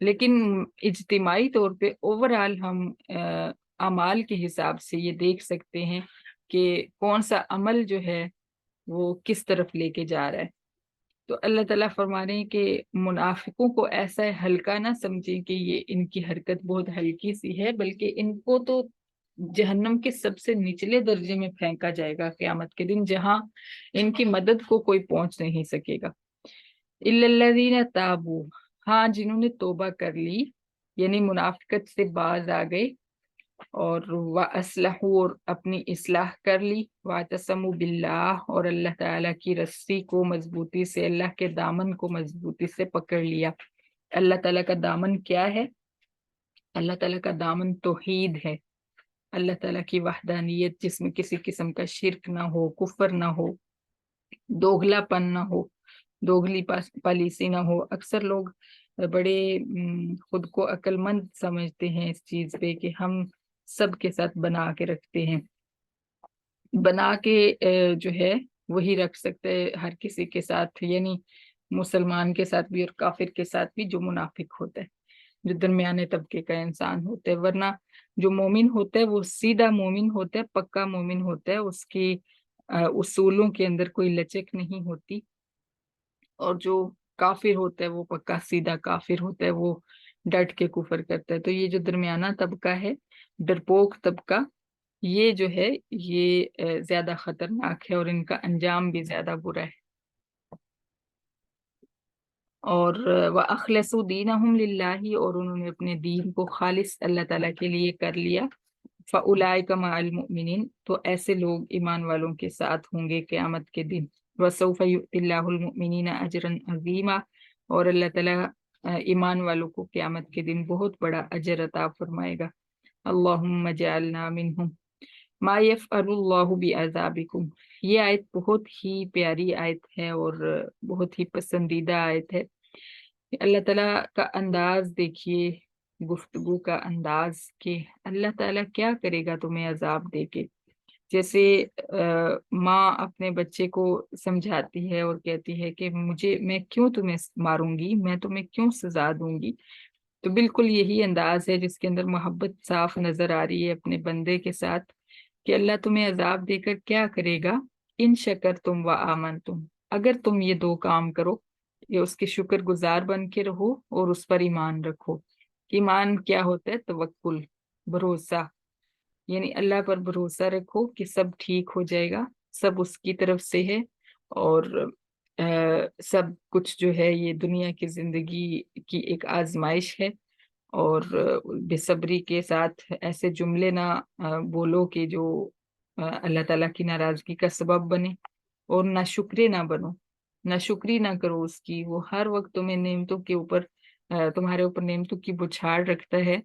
لیکن اجتماعی طور پہ اوور آل ہم اعمال کے حساب سے یہ دیکھ سکتے ہیں کہ کون سا عمل جو ہے وہ کس طرف لے کے جا رہا ہے۔ تو اللہ تعالیٰ فرما رہے ہیں کہ منافقوں کو ایسا ہلکا نہ سمجھیں کہ یہ ان کی حرکت بہت ہلکی سی ہے، بلکہ ان کو تو جہنم کے سب سے نچلے درجے میں پھینکا جائے گا قیامت کے دن، جہاں ان کی مدد کو کوئی پہنچ نہیں سکے گا۔ الا الذین تابوا، ہاں جنہوں نے توبہ کر لی، یعنی منافقت سے باز آ گئے، اور وَأَصْلَحُوا، اور اپنی اصلاح کر لی، وَاعْتَصَمُوا بِاللَّهِ، اور اللہ تعالیٰ کی رسی کو مضبوطی سے، اللہ کے دامن کو مضبوطی سے پکڑ لیا۔ اللہ تعالیٰ کا دامن کیا ہے؟ اللہ تعالیٰ کا دامن توحید ہے، اللہ تعالیٰ کی وحدانیت، جس میں کسی قسم کا شرک نہ ہو، کفر نہ ہو، دوغلا پن نہ ہو، دوغلی پالیسی نہ ہو۔ اکثر لوگ بڑے خود کو عقل مند سمجھتے ہیں اس چیز پہ کہ ہم سب کے ساتھ بنا کے رکھتے ہیں، بنا کے جو ہے وہی رکھ سکتے ہر کسی کے ساتھ، یعنی مسلمان کے ساتھ بھی اور کافر کے ساتھ بھی، جو منافق ہوتا ہے، جو درمیانے طبقے کا انسان ہوتا ہے۔ ورنہ جو مومن ہوتا ہے وہ سیدھا مومن ہوتا ہے، پکا مومن ہوتا ہے، اس کی اصولوں کے اندر کوئی لچک نہیں ہوتی، اور جو کافر ہوتا ہے وہ پکا سیدھا کافر ہوتا ہے، وہ ڈٹ کے کفر کرتا ہے۔ تو یہ جو درمیانہ طبقہ ہے، ڈرپوک طبقہ، یہ جو ہے یہ زیادہ خطرناک ہے، اور ان کا انجام بھی زیادہ برا ہے۔ اور وَأَخْلَصُوا دِينَهُمْ لِلَّهِ، اور انہوں نے اپنے دین کو خالص اللہ تعالیٰ کے لیے کر لیا۔ فَأُولَٰئِكَ مَعَ الْمُؤْمِنِينَ، تو ایسے لوگ ایمان والوں کے ساتھ ہوں گے قیامت کے دن۔ وَسَوْفَ يُؤْتِ اللَّهُ الْمُؤْمِنِينَ أَجْرًا عَظِيمًا، اور اللہ تعالیٰ ایمان والوں کو قیامت کے دن بہت بڑا اجر عطا فرمائے گا۔ اللہم اجعلنا منہم۔ ما یفعل اللہ بعذابکم، یہ آیت بہت ہی پیاری آیت ہے اور بہت ہی پسندیدہ آیت ہے۔ اللہ تعالیٰ کا انداز دیکھیے، گفتگو کا انداز، کہ اللہ تعالیٰ کیا کرے گا تمہیں عذاب دے کے۔ جیسے ماں اپنے بچے کو سمجھاتی ہے اور کہتی ہے کہ میں کیوں تمہیں ماروں گی، میں تمہیں کیوں سزا دوں گی۔ تو بالکل یہی انداز ہے جس کے اندر محبت صاف نظر آ رہی ہے اپنے بندے کے ساتھ، کہ اللہ تمہیں عذاب دے کر کیا کرے گا؟ ان شکر تم و آمن تم، اگر تم یہ دو کام کرو، یہ اس کے شکر گزار بن کے رہو اور اس پر ایمان رکھو۔ ایمان کیا ہوتا ہے؟ توکل، بھروسہ، یعنی اللہ پر بھروسہ رکھو کہ سب ٹھیک ہو جائے گا، سب اس کی طرف سے ہے، اور سب کچھ جو ہے یہ دنیا کی زندگی کی ایک آزمائش ہے، اور بے صبری کے ساتھ ایسے جملے نہ بولو کہ جو اللہ تعالیٰ کی ناراضگی کا سبب بنے، اور نہ شکرے نہ بنو، نہ شکری نہ کرو اس کی۔ وہ ہر وقت تمہیں نعمتوں کے اوپر تمہارے اوپر نعمتوں کی بچھاڑ رکھتا ہے،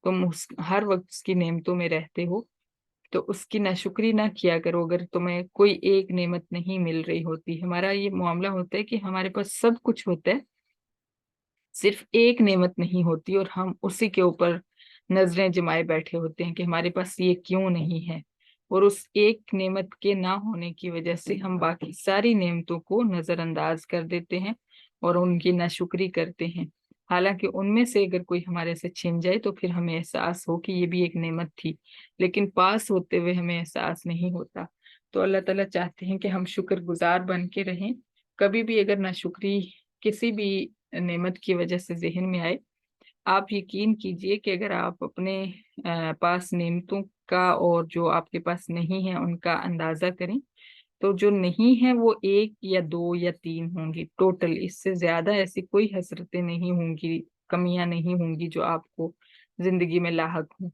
تم ہر وقت اس کی نعمتوں میں رہتے ہو، تو اس کی ناشکری نہ کیا کرو اگر تمہیں کوئی ایک نعمت نہیں مل رہی ہوتی۔ ہمارا یہ معاملہ ہوتا ہے کہ ہمارے پاس سب کچھ ہوتا ہے، صرف ایک نعمت نہیں ہوتی، اور ہم اسی کے اوپر نظریں جمائے بیٹھے ہوتے ہیں کہ ہمارے پاس یہ کیوں نہیں ہے، اور اس ایک نعمت کے نہ ہونے کی وجہ سے ہم باقی ساری نعمتوں کو نظر انداز کر دیتے ہیں اور ان کی ناشکری کرتے ہیں، حالانکہ ان میں سے اگر کوئی ہمارے سے چھن جائے تو پھر ہمیں احساس ہو کہ یہ بھی ایک نعمت تھی، لیکن پاس ہوتے ہوئے ہمیں احساس نہیں ہوتا۔ تو اللہ تعالیٰ چاہتے ہیں کہ ہم شکر گزار بن کے رہیں۔ کبھی بھی اگر ناشکری کسی بھی نعمت کی وجہ سے ذہن میں آئے، آپ یقین کیجئے کہ اگر آپ اپنے پاس نعمتوں کا اور جو آپ کے پاس نہیں ہے ان کا اندازہ کریں، تو جو نہیں ہے وہ ایک یا دو یا تین ہوں گی ٹوٹل، اس سے زیادہ ایسی کوئی حسرتیں نہیں ہوں گی، کمیاں نہیں ہوں گی جو آپ کو زندگی میں لاحق ہوں۔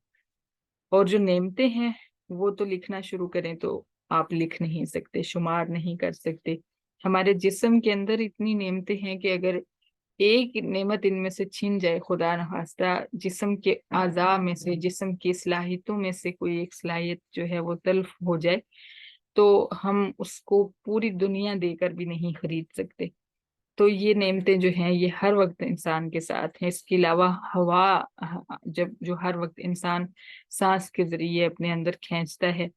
اور جو نعمتیں ہیں وہ تو لکھنا شروع کریں تو آپ لکھ نہیں سکتے، شمار نہیں کر سکتے۔ ہمارے جسم کے اندر اتنی نعمتیں ہیں کہ اگر ایک نعمت ان میں سے چھن جائے، خدا نخواستہ جسم کے اعضاء میں سے، جسم کی صلاحیتوں میں سے کوئی ایک صلاحیت جو ہے وہ تلف ہو جائے، تو ہم اس کو پوری دنیا دے کر بھی نہیں خرید سکتے۔ تو یہ نعمتیں جو ہیں یہ ہر وقت انسان کے ساتھ ہیں۔ اس کے علاوہ ہوا، جو ہر وقت انسان سانس کے ذریعے اپنے اندر کھینچتا ہے،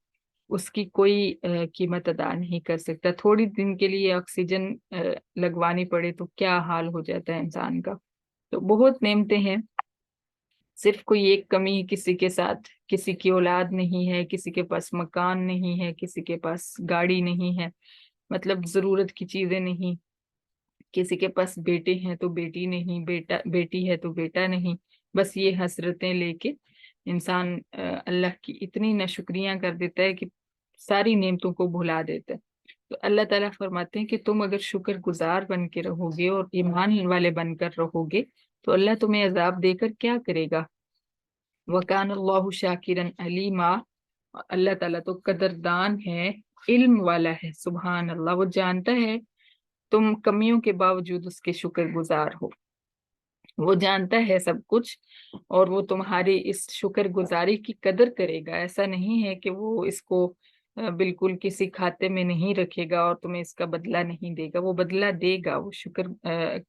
اس کی کوئی قیمت ادا نہیں کر سکتا۔ تھوڑی دن کے لیے آکسیجن لگوانی پڑے تو کیا حال ہو جاتا ہے انسان کا۔ تو بہت نعمتیں ہیں، صرف کوئی ایک کمی کسی کے ساتھ، کسی کی اولاد نہیں ہے، کسی کے پاس مکان نہیں ہے، کسی کے پاس گاڑی نہیں ہے، مطلب ضرورت کی چیزیں نہیں، کسی کے پاس بیٹے ہیں تو بیٹی نہیں، بیٹی ہے تو بیٹا نہیں، بس یہ حسرتیں لے کے انسان اللہ کی اتنی ناشکریاں کر دیتا ہے کہ ساری نعمتوں کو بھلا دیتا ہے۔ تو اللہ تعالیٰ فرماتے ہیں کہ تم اگر شکر گزار بن کے رہو گے اور ایمان والے بن کر رہو گے تو اللہ تمہیں عذاب دے کر کیا کرے گا؟ وَكَانَ اللَّهُ شَاكِرًا عَلِيمًا، اللہ تعالیٰ تو قدردان ہے، علم والا ہے، سبحان اللہ، وہ جانتا ہے تم کمیوں کے باوجود اس کے شکر گزار ہو، وہ جانتا ہے سب کچھ، اور وہ تمہاری اس شکر گزاری کی قدر کرے گا۔ ایسا نہیں ہے کہ وہ اس کو بالکل کسی کھاتے میں نہیں رکھے گا اور تمہیں اس کا بدلہ نہیں دے گا، وہ بدلہ دے گا، وہ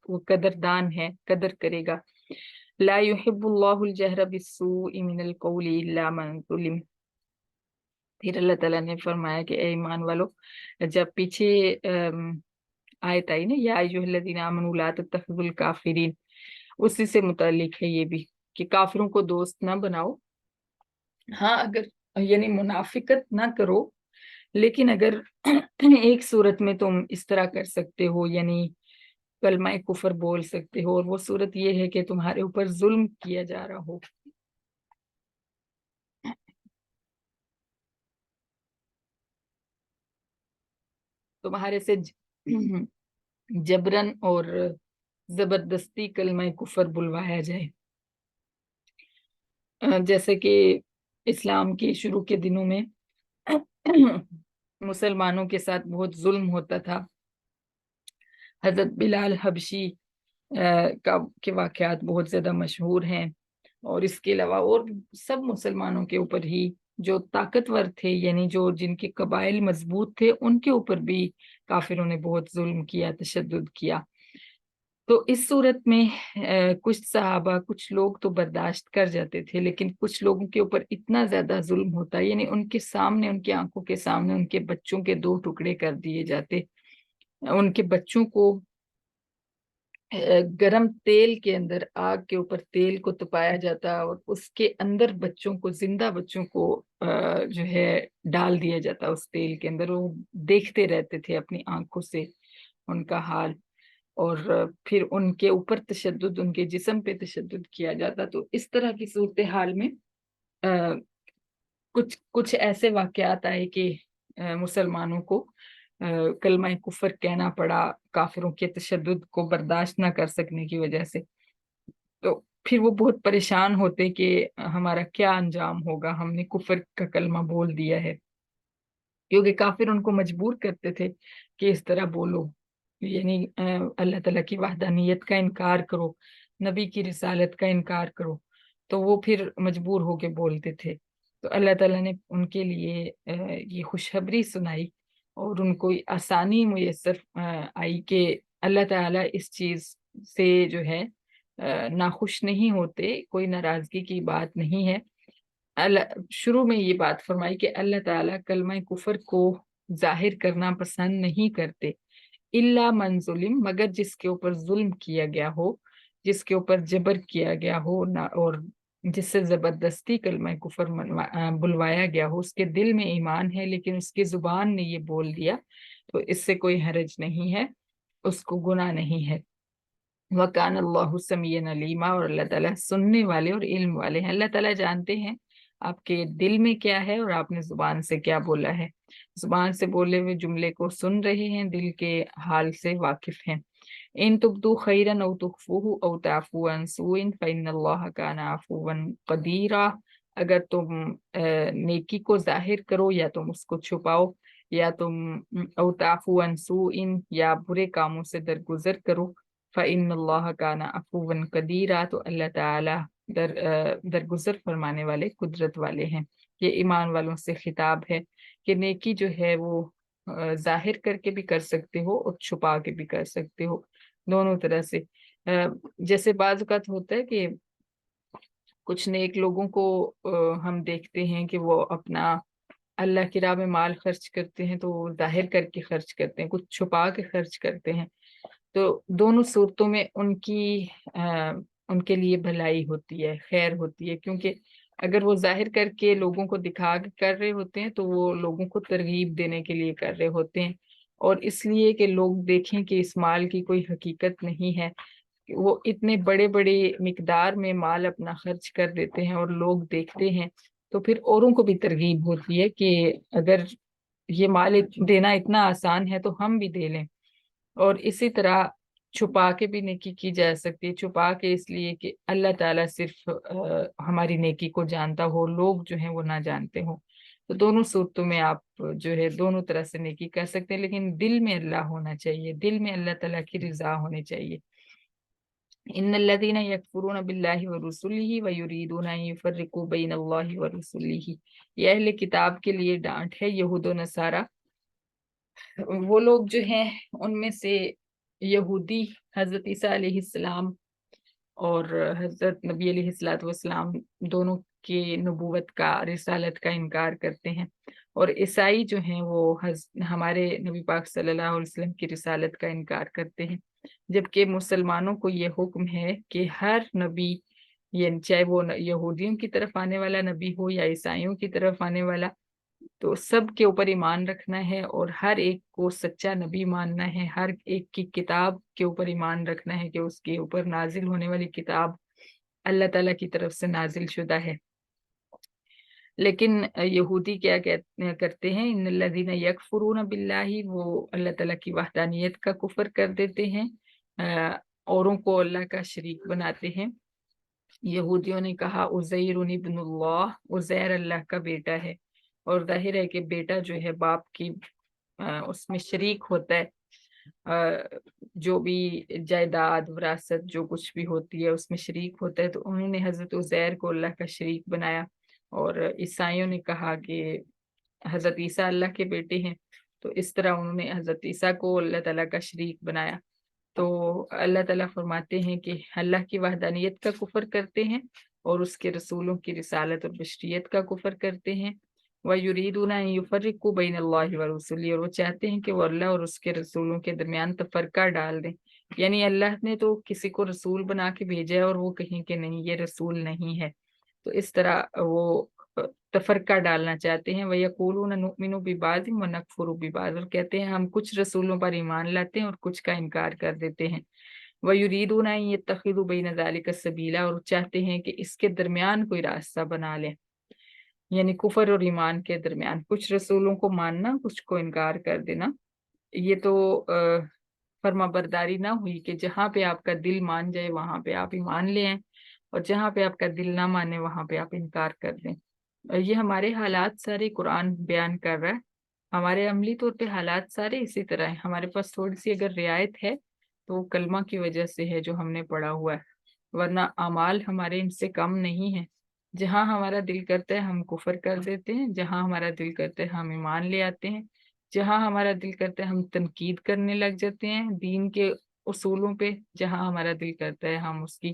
وہ قدردان ہے، قدر کرے گا۔ لا يحب اللہ الجہر بالسوء من القول الا من ظلم۔ پھر اللہ تعالیٰ نے فرمایا کہ اے ایمان والو، جب پیچھے آیت آئی نا یا ایھا الذین آمنوا لا تتخذوا الکافرین، اسی سے متعلق ہے یہ بھی کہ کافروں کو دوست نہ بناؤ۔ ہاں اگر یعنی منافقت نہ کرو، لیکن اگر ایک صورت میں تم اس طرح کر سکتے ہو، یعنی کلمہ کفر بول سکتے ہو، اور وہ صورت یہ ہے کہ تمہارے اوپر ظلم کیا جا رہا ہو، تمہارے سے جبرن اور زبردستی کلمہ کفر بلوایا جائے، جیسے کہ اسلام کے شروع کے دنوں میں مسلمانوں کے ساتھ بہت ظلم ہوتا تھا۔ حضرت بلال حبشی کے واقعات بہت زیادہ مشہور ہیں، اور اس کے علاوہ اور سب مسلمانوں کے اوپر ہی جو طاقتور تھے، یعنی جو جن کے قبائل مضبوط تھے، ان کے اوپر بھی کافروں نے بہت ظلم کیا، تشدد کیا۔ تو اس صورت میں کچھ صحابہ، کچھ لوگ تو برداشت کر جاتے تھے، لیکن کچھ لوگوں کے اوپر اتنا زیادہ ظلم ہوتا، یعنی ان کے سامنے، ان کی آنکھوں کے سامنے ان کے بچوں کے 2 ٹکڑے کر دیے جاتے، ان کے بچوں کو گرم تیل کے اندر، آگ کے اوپر تیل کو تپایا جاتا اور اس کے اندر بچوں کو، زندہ بچوں کو جو ہے ڈال دیا جاتا اس تیل کے اندر، وہ دیکھتے رہتے تھے اپنی آنکھوں سے ان کا حال، اور پھر ان کے اوپر تشدد، ان کے جسم پہ تشدد کیا جاتا۔ تو اس طرح کی صورتحال میں کچھ ایسے واقعات آئے کہ مسلمانوں کو کلمہ کفر کہنا پڑا، کافروں کے تشدد کو برداشت نہ کر سکنے کی وجہ سے۔ تو پھر وہ بہت پریشان ہوتے کہ ہمارا کیا انجام ہوگا، ہم نے کفر کا کلمہ بول دیا ہے، کیونکہ کافر ان کو مجبور کرتے تھے کہ اس طرح بولو، یعنی اللہ تعالیٰ کی وحدانیت کا انکار کرو، نبی کی رسالت کا انکار کرو، تو وہ پھر مجبور ہو کے بولتے تھے۔ تو اللہ تعالیٰ نے ان کے لیے یہ خوشخبری سنائی، اور ان کو آسانی میسر آئی کہ اللہ تعالیٰ اس چیز سے جو ہے ناخوش نہیں ہوتے، کوئی ناراضگی کی بات نہیں ہے۔ شروع میں یہ بات فرمائی کہ اللہ تعالیٰ کلمہ کفر کو ظاہر کرنا پسند نہیں کرتے، الا من ظلم، مگر جس کے اوپر ظلم کیا گیا ہو، جس کے اوپر جبر کیا گیا ہو، اور جس سے زبردستی کلمہ کفر بلوایا گیا ہو، اس کے دل میں ایمان ہے لیکن اس کی زبان نے یہ بول دیا، تو اس سے کوئی حرج نہیں ہے، اس کو گناہ نہیں ہے۔ وَكَانَ اللَّهُ سَمِيعًا عَلِيمًا، اور اللہ تعالیٰ سننے والے اور علم والے ہیں، اللہ تعالیٰ جانتے ہیں آپ کے دل میں کیا ہے اور آپ نے زبان سے کیا بولا ہے، زبان سے بولے ہوئے جملے کو سن رہے ہیں، دل کے حال سے واقف ہیں۔ ان تبدو خیرا او تخفوہ او تعفو عن سوء فإن اللہ کان عفوا قدیرا، اگر تم نیکی کو ظاہر کرو یا تم اس کو چھپاؤ، یا تم او تعفو عن سوء، یا برے کاموں سے درگزر کرو، فإن اللہ کان عفوا قدیرا، تو اللہ تعالی درگزر فرمانے والے، قدرت والے ہیں۔ یہ ایمان والوں سے خطاب ہے کہ نیکی جو ہے وہ ظاہر کر کے بھی کر سکتے ہو اور چھپا کے بھی کر سکتے ہو، دونوں طرح سے۔ جیسے بعض اوقات ہوتا ہے کہ کچھ نیک لوگوں کو ہم دیکھتے ہیں کہ وہ اپنا اللہ کی راہ میں مال خرچ کرتے ہیں تو وہ ظاہر کر کے خرچ کرتے ہیں، کچھ چھپا کے خرچ کرتے ہیں، تو دونوں صورتوں میں ان کی ان کے لیے بھلائی ہوتی ہے، خیر ہوتی ہے، کیونکہ اگر وہ ظاہر کر کے لوگوں کو دکھا کے کر رہے ہوتے ہیں تو وہ لوگوں کو ترغیب دینے کے لیے کر رہے ہوتے ہیں، اور اس لیے کہ لوگ دیکھیں کہ اس مال کی کوئی حقیقت نہیں ہے، وہ اتنے بڑے بڑے مقدار میں مال اپنا خرچ کر دیتے ہیں اور لوگ دیکھتے ہیں، تو پھر اوروں کو بھی ترغیب ہوتی ہے کہ اگر یہ مال دینا اتنا آسان ہے تو ہم بھی دے لیں۔ اور اسی طرح چھپا کے بھی نیکی کی جا سکتی ہے، چھپا کے اس لیے کہ اللہ تعالیٰ صرف ہماری نیکی کو جانتا ہو، لوگ جو ہیں وہ نہ جانتے ہوں، تو دونوں صورتوں میں آپ جو ہے دونوں طرح سے نیکی کر سکتے ہیں، لیکن دل میں اللہ ہونا چاہیے، دل میں اللہ تعالیٰ کی رضا ہونی چاہیے۔ ان الذين يكفرون بالله ورسله ويريدون ان يفرقوا بين الله ورسله، یہ اہل کتاب کے لیے ڈانٹ ہے، یہود و نصارہ وہ لوگ جو ہیں ان میں سے یہودی حضرت عیسیٰ علیہ السلام اور حضرت نبی علیہ الصلوۃ والسلام دونوں کی نبوت کا، رسالت کا انکار کرتے ہیں، اور عیسائی جو ہیں وہ ہمارے نبی پاک صلی اللہ علیہ وسلم کی رسالت کا انکار کرتے ہیں، جبکہ مسلمانوں کو یہ حکم ہے کہ ہر نبی، یعنی چاہے وہ یہودیوں کی طرف آنے والا نبی ہو یا عیسائیوں کی طرف آنے والا، تو سب کے اوپر ایمان رکھنا ہے اور ہر ایک کو سچا نبی ماننا ہے، ہر ایک کی کتاب کے اوپر ایمان رکھنا ہے کہ اس کے اوپر نازل ہونے والی کتاب اللہ تعالیٰ کی طرف سے نازل شدہ ہے۔ لیکن یہودی کیا کرتے ہیں، ان الذین یکفرون باللہ، وہ اللہ تعالیٰ کی وحدانیت کا کفر کر دیتے ہیں، اوروں کو اللہ کا شریک بناتے ہیں۔ یہودیوں نے کہا عزیر ابن اللہ، عزیر اللہ کا بیٹا ہے، اور ظاہر ہے کہ بیٹا جو ہے باپ کی اس میں شریک ہوتا ہے، جو بھی جائیداد وراثت جو کچھ بھی ہوتی ہے اس میں شریک ہوتا ہے، تو انہوں نے حضرت عزیر کو اللہ کا شریک بنایا، اور عیسائیوں نے کہا کہ حضرت عیسیٰ اللہ کے بیٹے ہیں، تو اس طرح انہوں نے حضرت عیسیٰ کو اللہ تعالیٰ کا شریک بنایا۔ تو اللہ تعالیٰ فرماتے ہیں کہ اللہ کی وحدانیت کا کفر کرتے ہیں اور اس کے رسولوں کی رسالت اور بشریت کا کفر کرتے ہیں، وَيُرِيدُونَ أَن يُفَرِّقُوا بَيْنَ اللَّهِ وَرُسُلِهِ، اور وہ چاہتے ہیں کہ وہ اللہ اور اس کے رسولوں کے درمیان تفرقہ ڈال دیں، یعنی اللہ نے تو کسی کو رسول بنا کے بھیجا ہے اور وہ کہیں کہ نہیں یہ رسول نہیں ہے، تو اس طرح وہ تفرقہ ڈالنا چاہتے ہیں۔ وَيَقُولُونَ نُؤْمِنُ بِبَعْضٍ وَنَكْفُرُ بِبَعْضٍ، اور کہتے ہیں ہم کچھ رسولوں پر ایمان لاتے ہیں اور کچھ کا انکار کر دیتے ہیں۔ وَيُرِيدُونَ أَن يَتَّخِذُوا بَيْنَ ذَلِكَ سَبِيلًا، اور چاہتے ہیں کہ اس کے درمیان کوئی راستہ بنا لیں، یعنی کفر اور ایمان کے درمیان کچھ رسولوں کو ماننا، کچھ کو انکار کر دینا، یہ تو فرما برداری نہ ہوئی کہ جہاں پہ آپ کا دل مان جائے وہاں پہ آپ ایمان لے آئیں، اور جہاں پہ آپ کا دل نہ مانے وہاں پہ آپ انکار کر دیں۔ یہ ہمارے حالات سارے قرآن بیان کر رہا ہے، ہمارے عملی طور پہ حالات سارے اسی طرح ہیں، ہمارے پاس تھوڑی سی اگر رعایت ہے تو وہ کلمہ کی وجہ سے ہے جو ہم نے پڑھا ہوا ہے، ورنہ اعمال ہمارے ان سے کم نہیں ہیں۔ جہاں ہمارا دل کرتا ہے ہم کفر کر دیتے ہیں، جہاں ہمارا دل کرتا ہے ہم ایمان لے آتے ہیں، جہاں ہمارا دل کرتا ہے ہم تنقید کرنے لگ جاتے ہیں دین کے اصولوں پہ، جہاں ہمارا دل کرتا ہے ہم اس کی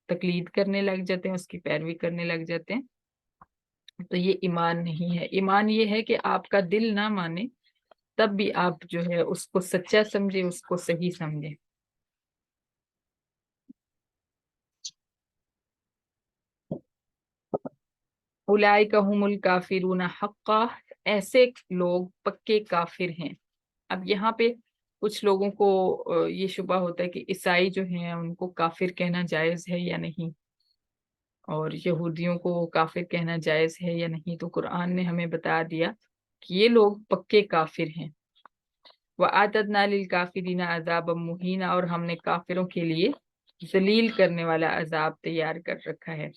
تقلید کرنے لگ جاتے ہیں، اس کی پیروی کرنے لگ جاتے ہیں، تو یہ ایمان نہیں ہے۔ ایمان یہ ہے کہ آپ کا دل نہ مانے تب بھی آپ جو ہے اس کو سچا سمجھے، اس کو صحیح سمجھے۔ اولئک هم الکافرون حقا، ایسے لوگ پکے کافر ہیں۔ اب یہاں پہ کچھ لوگوں کو یہ شبہ ہوتا ہے کہ عیسائی جو ہیں ان کو کافر کہنا جائز ہے یا نہیں، اور یہودیوں کو کافر کہنا جائز ہے یا نہیں، تو قرآن نے ہمیں بتا دیا کہ یہ لوگ پکے کافر ہیں۔ وَأَعْتَدْنَا لِلْكَافِرِينَ عَذَابًا مُهِينًا، اور ہم نے کافروں کے لیے ذلیل کرنے والا عذاب تیار کر رکھا ہے۔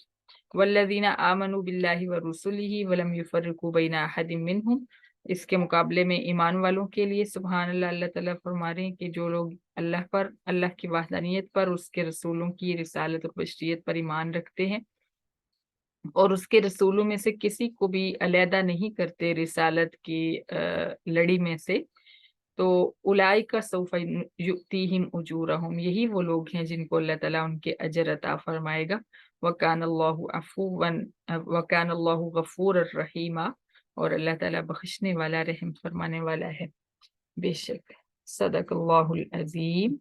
وَالَّذِينَ آمَنُوا بِاللَّهِ وَرُسُلِهِ وَلَمْ يُفَرِّقُوا بَيْنَ أَحَدٍ مِّنْهُمْ، اس کے مقابلے میں ایمان والوں کے لیے سبحان اللہ، اللہ تعالیٰ فرما رہے ہیں کہ جو لوگ اللہ پر، اللہ کی وحدانیت پر، اس کے رسولوں کی رسالت اور بشریت پر ایمان رکھتے ہیں، اور اس کے رسولوں میں سے کسی کو بھی علیحدہ نہیں کرتے رسالت کی لڑی میں سے، تو اولئک سوف یؤتیہم اجورہم، یہی وہ لوگ ہیں جن کو اللہ تعالیٰ ان کے اجر عطا فرمائے گا۔ وکان اللہ عفوا، وکان اللہ غفور الرحیما، اور اللہ تعالیٰ بخشنے والا، رحم فرمانے والا ہے۔ بے شک صدق اللہ العظیم۔